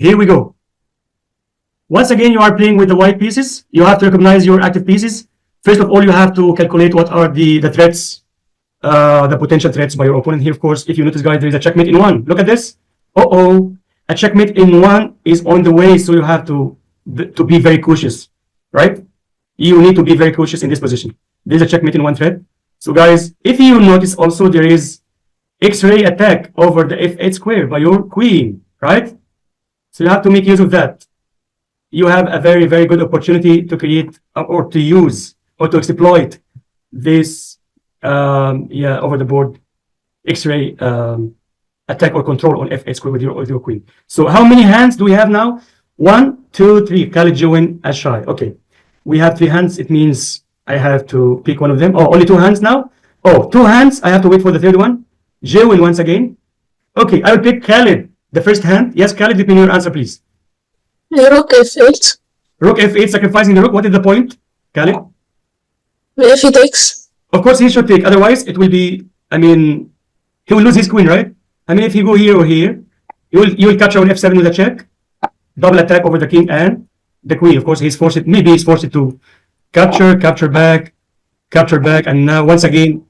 Here we go. Once again, you are playing with the white pieces. You have to recognize your active pieces. First of all, you have to calculate what are the threats, the potential threats by your opponent. Here, of course, if you notice, guys, there is a checkmate in one. Look at this. A checkmate in one is on the way, so you have to be very cautious, right? You need to be very cautious in this position. There's a checkmate in one threat. So, guys, if you notice also, there is X-ray attack over the f8 square by your queen, right? So you have to make use of that. You have a very, very good opportunity to create or to use or to exploit this, over the board X-ray attack or control on f8 square with your queen. So how many hands do we have now? 1, 2, 3. Khalid Join as shy. Okay, we have 3 hands. It means I have to pick one of them. Oh, only 2 hands now. Oh, 2 hands. I have to wait for the third one. Join once again. Okay, I will pick Khalid. The first hand. Yes, Khalid, give me your answer, please. Rook f8. Rook f8, sacrificing the rook. What is the point, Khalid? If he takes. Of course, he should take. Otherwise, it will be, he will lose his queen, right? If he go here or here, you will capture on f7 with a check. Double attack over the king and the queen. Of course, maybe he's forced to capture back, and now once again,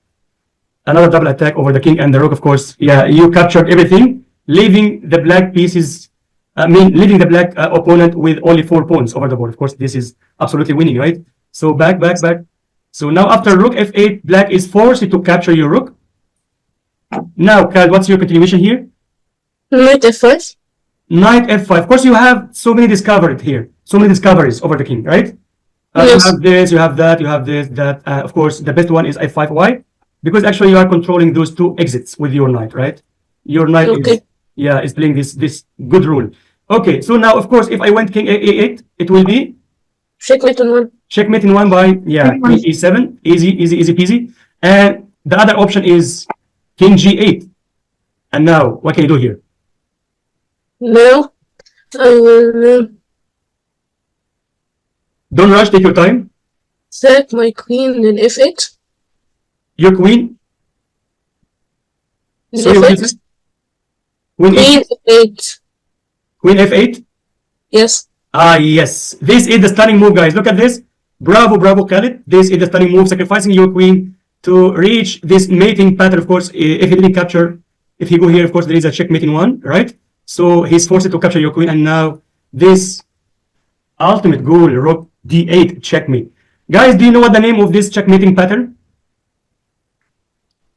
another double attack over the king and the rook. Of course, yeah, you captured everything, leaving the black pieces, leaving the black opponent with only 4 pawns over the board. Of course, this is absolutely winning, right? So back. So now after rook f8, black is forced to capture your rook. Now, Khalid, what's your continuation here? Knight f5. Knight f5. Of course, you have so many discoveries here. So many discoveries over the king, right? Yes. You have this, you have that, you have this, that. Of course, the best one is f5. Why? Because actually you are controlling those 2 exits with your knight, right? Your knight is playing this good rule. Okay, so now, of course, if I went king a8, it will be? Checkmate in 1. Checkmate in 1 by, king e7. Easy peasy. And the other option is king g8. And now, what can you do here? Now, I will don't rush, take your time. sack my queen in f8. Your queen? Sorry, what is it? Queen f8. Queen f8? Yes. Yes. This is the stunning move, guys. Look at this. Bravo, Khalid. This is the stunning move, sacrificing your queen to reach this mating pattern. Of course, if he didn't capture, if he go here, of course, there is a checkmate in 1, right? So he's forced to capture your queen, and now this ultimate goal, rook d8 checkmate. Guys, do you know what the name of this checkmating pattern?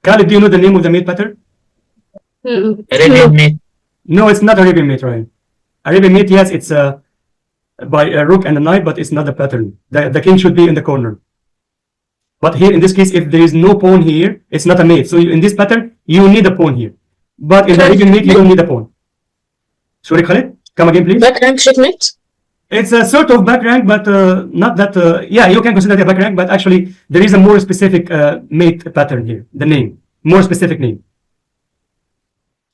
Khalid, do you know the name of the mate pattern? Arabian mate. No, it's not Arabian mate, right? Arabian mate, yes, it's by a rook and a knight, but it's not the pattern. The king should be in the corner. But here, in this case, if there is no pawn here, it's not a mate. So in this pattern, you need a pawn here. But in the Arabian mate, you don't need a pawn. Sorry, Khalid, come again, please. Back rank checkmate. It's a sort of back rank, but not that. Yeah, you can consider it a back rank, but actually there is a more specific mate pattern here. The name, more specific name,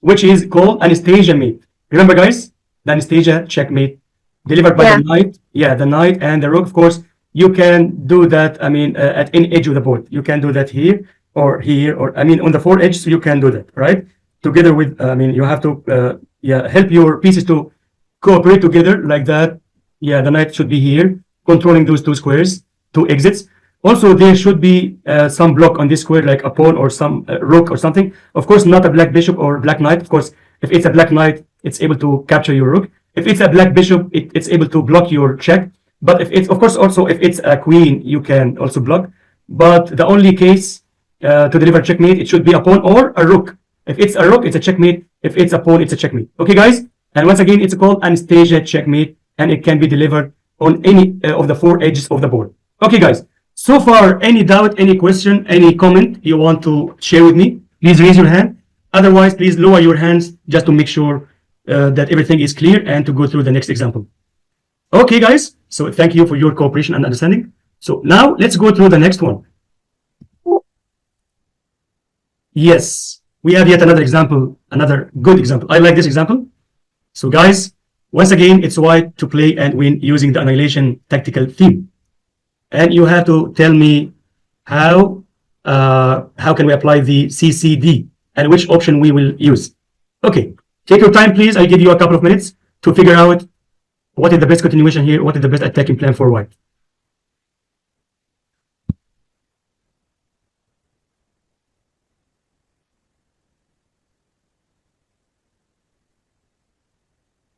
which is called Anastasia mate. Remember, guys, the Anastasia checkmate delivered by the knight. Yeah, the knight and the rook. Of course, you can do that. At any edge of the board, you can do that here or here, or on the 4 edges, you can do that, right? Together with, you have to help your pieces to cooperate together like that. Yeah, the knight should be here, controlling those 2 squares, 2 exits. Also, there should be some block on this square, like a pawn or some rook or something. Of course, not a black bishop or black knight. Of course, if it's a black knight, it's able to capture your rook. If it's a black bishop, it's able to block your check. But if it's, of course, also if it's a queen, you can also block. But the only case to deliver checkmate, it should be a pawn or a rook. If it's a rook, it's a checkmate. If it's a pawn, it's a checkmate. Okay, guys? And once again, it's called Anastasia checkmate, and it can be delivered on any of the 4 edges of the board. Okay, guys. So far, any doubt, any question, any comment you want to share with me, please raise your hand. Otherwise, please lower your hands just to make sure that everything is clear and to go through the next example. Okay, guys. So thank you for your cooperation and understanding. So now let's go through the next one. Yes, we have yet another example, another good example. I like this example. So guys, once again, it's white to play and win using the Annihilation tactical theme. And you have to tell me how can we apply the CCD and which option we will use. Okay, take your time, please. I'll give you a couple of minutes to figure out what is the best continuation here, what is the best attacking plan for white.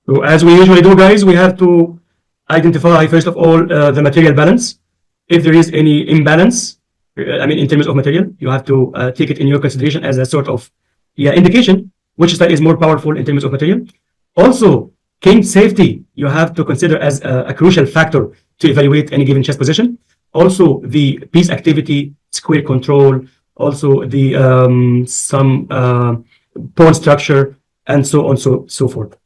So as we usually do, guys, we have to identify, first of all, the material balance. If there is any imbalance, in terms of material, you have to take it in your consideration as a sort of indication which style is more powerful in terms of material. Also, king safety, you have to consider as a crucial factor to evaluate any given chess position. Also, the piece activity, square control, also the some pawn structure, and so on, so forth.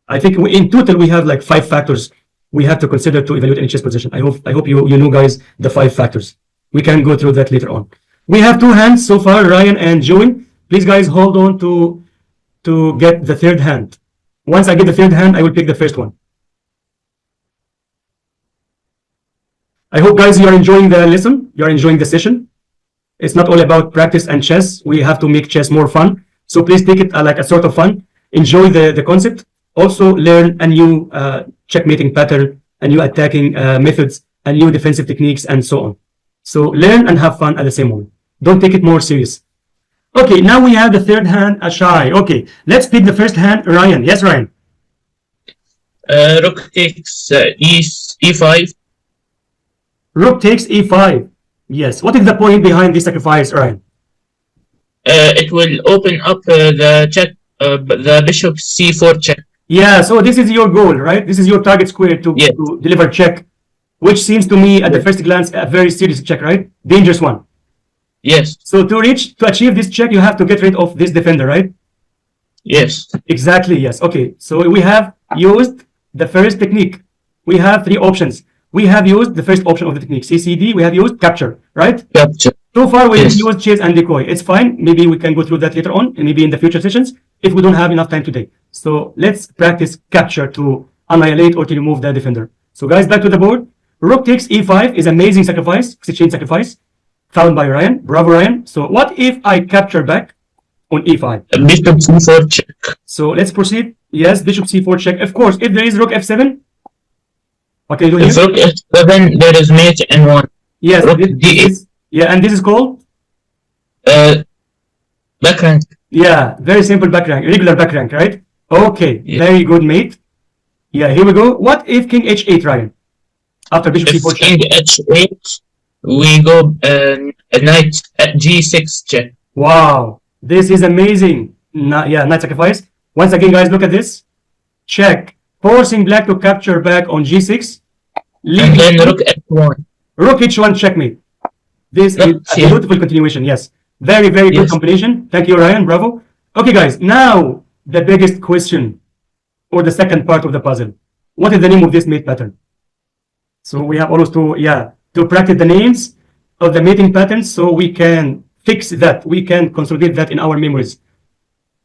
I think in total we have like 5 factors we have to consider to evaluate any chess position. I hope you know, guys, the 5 factors. We can go through that later on. We have 2 hands so far, Ryan and Joey. Please, guys, hold on to get the 3rd hand. Once I get the 3rd hand, I will pick the first one. I hope, guys, you are enjoying the lesson. You are enjoying the session. It's not all about practice and chess. We have to make chess more fun. So please take it like a sort of fun. Enjoy the concept. Also learn a new checkmating pattern, a new attacking methods, a new defensive techniques, and so on. So learn and have fun at the same moment. Don't take it more serious. Okay, now we have the 3rd hand, Ashai. Okay, let's pick the first hand, Ryan. Yes, Ryan. Rook takes e5. Rook takes e5. Yes. What is the point behind this sacrifice, Ryan? It will open up the check, the bishop c4 check. Yeah, so this is your goal, right? This is your target square to deliver check, which seems to me at the first glance a very serious check, right? Dangerous one. Yes. So to achieve this check, you have to get rid of this defender, right? Yes. Exactly, yes. Okay, so we have used the first technique. We have 3 options. We have used the first option of the technique, CCD. We have used capture, right? Capture. So far, we have used chase and decoy. It's fine. Maybe we can go through that later on, and maybe in the future sessions, if we don't have enough time today. So let's practice capture to annihilate or to remove the defender. So guys, back to the board. Rook takes e5 is amazing sacrifice, exchange sacrifice, found by Ryan. Bravo, Ryan. So what if I capture back on e5? Bishop c4 check. So let's proceed. Yes, bishop c4 check. Of course, if there is rook f7, what can you do here? If rook f7, there is mate in 1. Yes, rook d8. Yeah, and this is called? Back rank. Yeah, very simple back rank, regular back rank, right? Okay, very good, mate. Yeah, here we go. What if king h8, Ryan? After bishop c4 check. King h8, we go knight at g6 check. Wow, this is amazing. Knight sacrifice. Once again, guys, look at this. Check. Forcing black to capture back on g6. And then rook f1. Rook h1 checkmate. This is a beautiful continuation, yes. Very, very good combination. Thank you, Ryan. Bravo. Okay, guys, now the biggest question, or the second part of the puzzle. What is the name of this mate pattern? So we have always to practice the names of the mating patterns so we can fix that. We can consolidate that in our memories.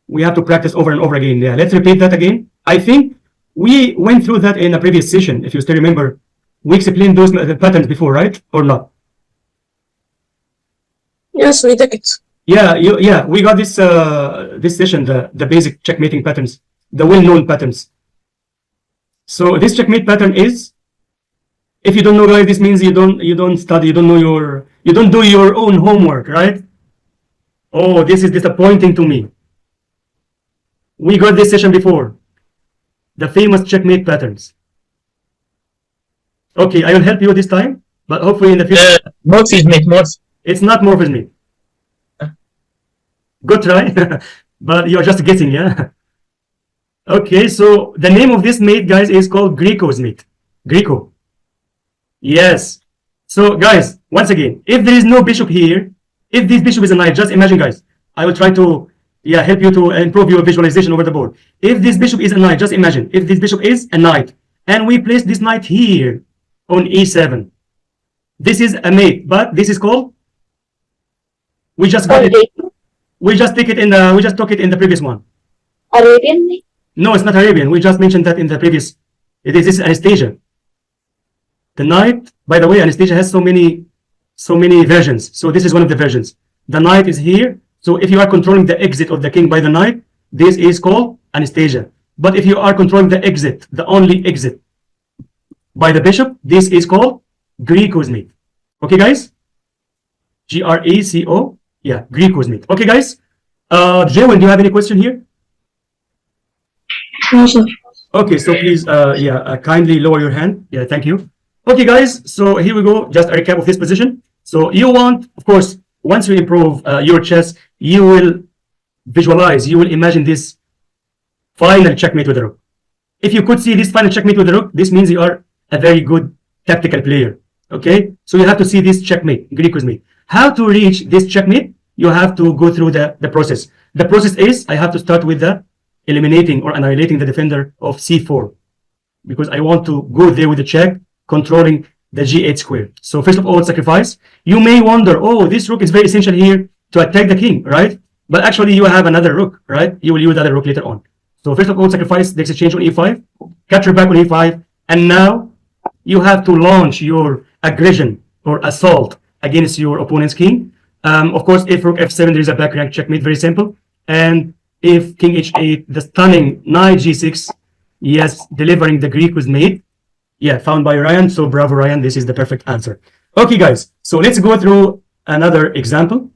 We have to practice over and over again. Yeah, let's repeat that again. I think we went through that in a previous session. If you still remember, we explained those patterns before, right? Or not? Yes, we did it. Yeah, we got this this session, the basic checkmating patterns, the well-known patterns. So this checkmate pattern is, if you don't know, guys, this means you don't study, you don't do your own homework, right? Oh, this is disappointing to me. We got this session before, the famous checkmate patterns. Okay, I will help you this time, but hopefully in the future. Morpheus, mate, Morpheus. It's not Morpheus, mate. Good try, but you're just guessing, yeah? Okay, so the name of this mate, guys, is called Greco's mate. Greco. Yes. So, guys, once again, if there is no bishop here, if this bishop is a knight, just imagine, guys, I will try to help you to improve your visualization over the board. If this bishop is a knight, just imagine, if this bishop is a knight, and we place this knight here on e7, this is a mate, but this is called, we just got it. We just took it in the previous one. Arabian mate? No, it's not Arabian. We just mentioned that in the previous. This is Anastasia. The knight, by the way, Anastasia has so many versions. So this is one of the versions. The knight is here. So if you are controlling the exit of the king by the knight, this is called Anastasia. But if you are controlling the exit, the only exit by the bishop, this is called Greco's mate. Okay, guys? Greco, yeah, Greco's mate. Okay, guys? Jewel, do you have any question here? No, sir. Okay, so please, kindly lower your hand. Yeah, thank you. Okay, guys, so here we go. Just a recap of this position. So you want, of course, once you improve your chess, you will visualize, you will imagine this final checkmate with the rook. If you could see this final checkmate with the rook, this means you are a very good tactical player. Okay, so you have to see this checkmate, Greco's mate. How to reach this checkmate? You have to go through the process. The process is I have to start with the eliminating or annihilating the defender of c4, because I want to go there with the check, controlling the g8 square. So first of all, sacrifice. You may wonder, oh, this rook is very essential here to attack the king, right? But actually you have another rook, right? You will use the other rook later on. So first of all, sacrifice the exchange on e5, capture back on e5, and now you have to launch your aggression or assault against your opponent's king. Of course, if rook f7, there is a back rank checkmate, very simple. And if king h8, the stunning knight g6, yes, delivering the Greco's mate. Yeah, found by Ryan. So bravo, Ryan. This is the perfect answer. Okay, guys. So let's go through another example.